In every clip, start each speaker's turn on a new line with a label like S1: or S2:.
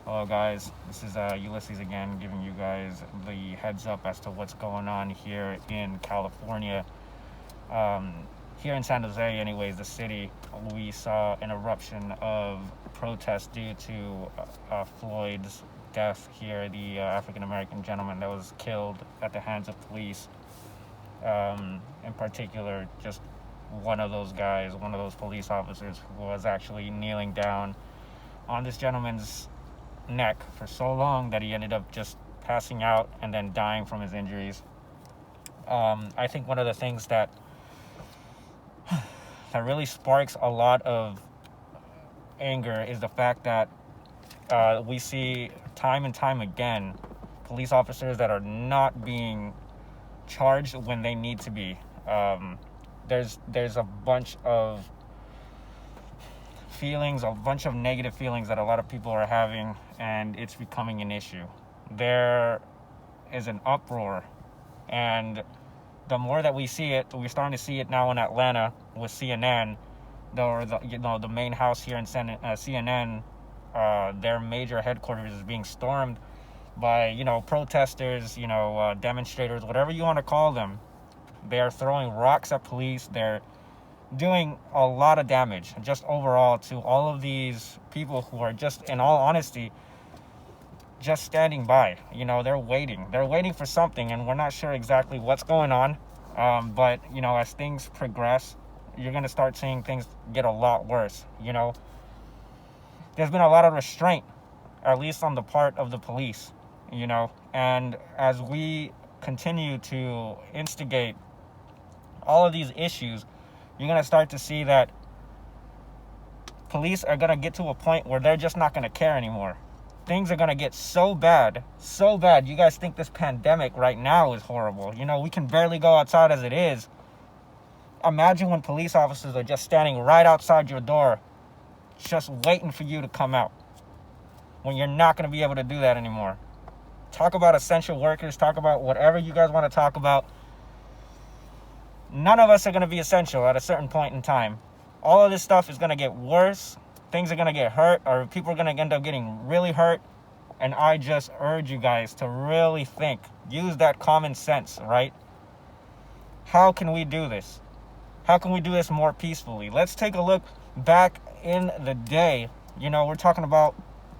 S1: Hello, guys. This is Ulysses again, giving you guys the heads up as to what's going on here in California. Um, Here in San Jose, anyways, the city, we saw an eruption of protest due to Floyd's death here, the African American gentleman that was killed at the hands of police. In particular, just one of those guys, one of those police officers who was actually kneeling down on this gentleman's neck for so long that he ended up just passing out and then dying from his injuries. I think one of the things that really sparks a lot of anger is the fact that we see time and time again police officers that are not being charged when they need to be. There's a bunch of feelings, a bunch of negative feelings that a lot of people are having, and it's becoming an issue. There is an uproar, and the more that we see it, we're starting to see it now in Atlanta with CNN, the main house here in CNN. Their major headquarters is being stormed by protesters, demonstrators, whatever you want to call them. They are throwing rocks at police. They're doing a lot of damage just overall to all of these people who are just, in all honesty, just standing by. They're waiting for something, and we're not sure exactly what's going on. But as things progress, you're going to start seeing things get a lot worse. There's been a lot of restraint, at least on the part of the police, and as we continue to instigate all of these issues, you're going to start to see that police are going to get to a point where they're just not going to care anymore. Things are going to get so bad. You guys think this pandemic right now is horrible. We can barely go outside as it is. Imagine when police officers are just standing right outside your door, just waiting for you to come out, when you're not going to be able to do that anymore. Talk about essential workers, talk about whatever you guys want to talk about. None of us are going to be essential at a certain point in time. All of this stuff is going to get worse. Things are going to get hurt, or people are going to end up getting really hurt. And I just urge you guys to really think. Use that common sense, right? How can we do this? How can we do this more peacefully? Let's take a look back in the day. We're talking about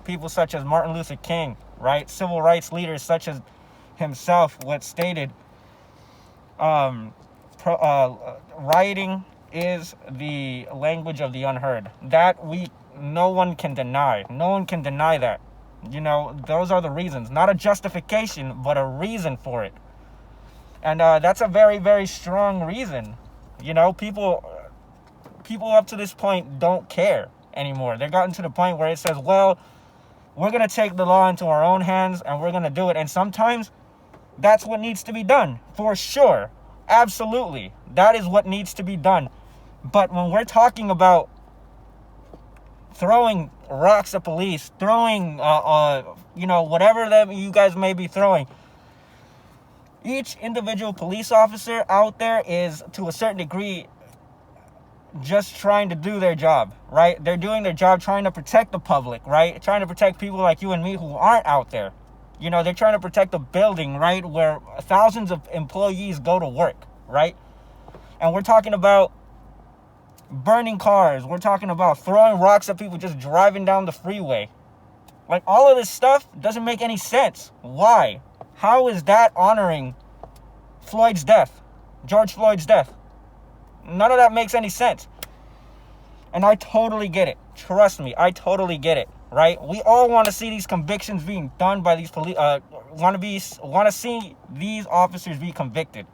S1: people such as Martin Luther King, right? Civil rights leaders such as himself, what stated, rioting is the language of the unheard. That no one can deny. No one can deny that. Those are the reasons. Not a justification, but a reason for it. And that's a very, very strong reason. People up to this point don't care anymore. They've gotten to the point where it says, well, we're going to take the law into our own hands and we're going to do it. And sometimes that's what needs to be done, for sure. Absolutely. That is what needs to be done. But when we're talking about throwing rocks at police, throwing, whatever that you guys may be throwing, each individual police officer out there is, to a certain degree, just trying to do their job, right? They're doing their job, trying to protect the public, right? Trying to protect people like you and me who aren't out there. They're trying to protect the building, right, where thousands of employees go to work, right? And we're talking about burning cars. We're talking about throwing rocks at people just driving down the freeway. Like, all of this stuff doesn't make any sense. Why? How is that honoring Floyd's death? George Floyd's death? None of that makes any sense. And I totally get it. Trust me, I totally get it, right? We all want to see these convictions being done by these police, want to see these officers be convicted.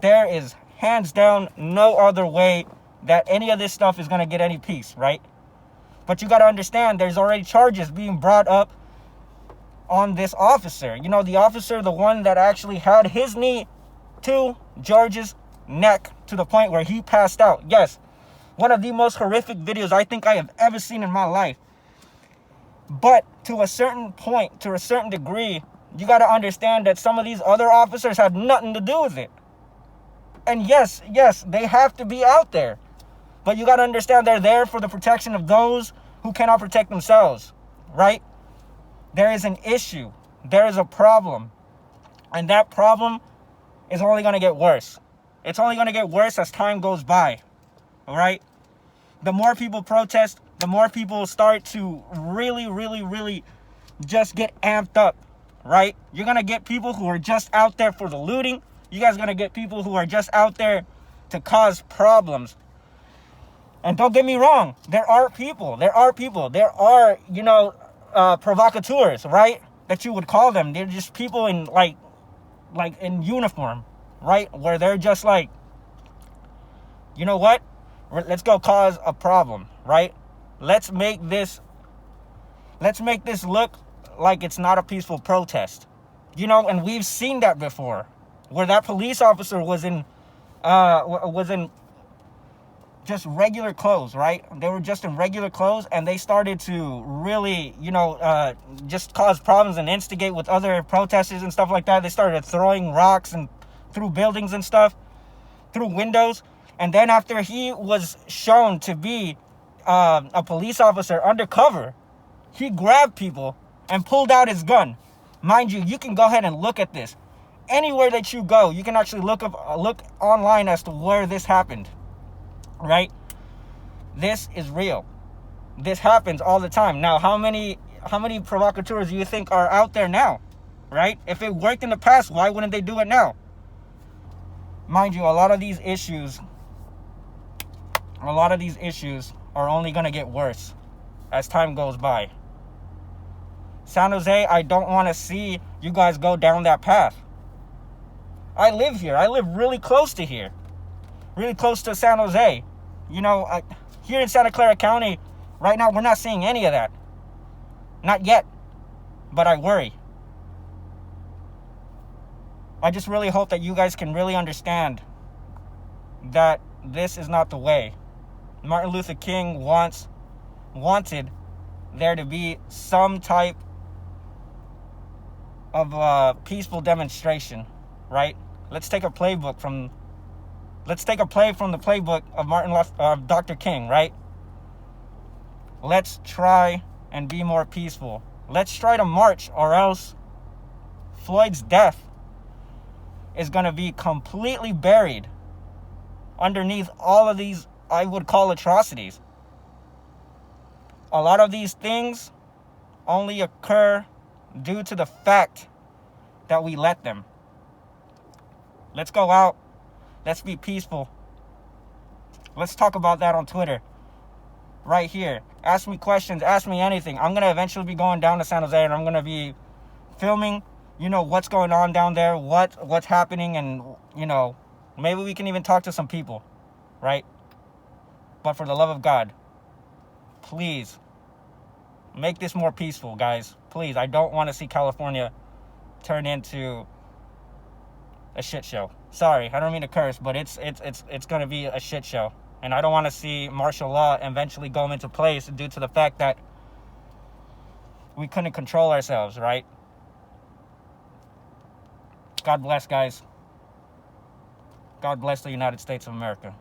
S1: There is hands down no other way that any of this stuff is going to get any peace, right? But you got to understand, there's already charges being brought up on this officer. The officer, the one that actually had his knee to George's neck to the point where he passed out. Yes, one of the most horrific videos I think I have ever seen in my life. But to a certain point, to a certain degree, you got to understand that some of these other officers had nothing to do with it. And yes, they have to be out there. But you got to understand, they're there for the protection of those who cannot protect themselves, right? There is an issue. There is a problem. And that problem is only going to get worse. It's only going to get worse as time goes by. All right? The more people protest, the more people start to really just get amped up, right? You're going to get people who are just out there for the looting. You guys are going to get people who are just out there to cause problems. And don't get me wrong, there are people, provocateurs, right? That you would call them. They're just people in like in uniform, right? Where they're just like, you know what? Let's go cause a problem, right? Let's make this look like it's not a peaceful protest. And we've seen that before, where that police officer was in just regular clothes, right? They were just in regular clothes, and they started to really, just cause problems and instigate with other protesters and stuff like that. They started throwing rocks and through buildings and stuff, through windows. And then after he was shown to be a police officer undercover, he grabbed people and pulled out his gun. Mind you can go ahead and look at this. Anywhere that you go, you can actually look online as to where this happened. Right? This is real. This happens all the time. Now, how many provocateurs do you think are out there now? Right? If it worked in the past, why wouldn't they do it now? Mind you, a lot of these issues are only going to get worse as time goes by. San Jose, I don't want to see you guys go down that path. I live here. I live really close to here. Really close to San Jose. Here in Santa Clara County, right now, we're not seeing any of that. Not yet. But I worry. I just really hope that you guys can really understand that this is not the way. Martin Luther King wanted there to be some type of peaceful demonstration, right? Let's take a play from the playbook of Dr. King, right? Let's try and be more peaceful. Let's try to march, or else Floyd's death is going to be completely buried underneath all of these, I would call, atrocities. A lot of these things only occur due to the fact that we let them. Let's go out. Let's be peaceful. Let's talk about that on Twitter. Right here. Ask me questions. Ask me anything. I'm going to eventually be going down to San Jose, and I'm going to be filming, what's going on down there, what's happening, and, maybe we can even talk to some people, right? But for the love of God, please, make this more peaceful, guys. Please, I don't want to see California turn into a shit show. Sorry, I don't mean to curse, but it's going to be a shit show. And I don't want to see martial law eventually go into place due to the fact that we couldn't control ourselves, right? God bless, guys. God bless the United States of America.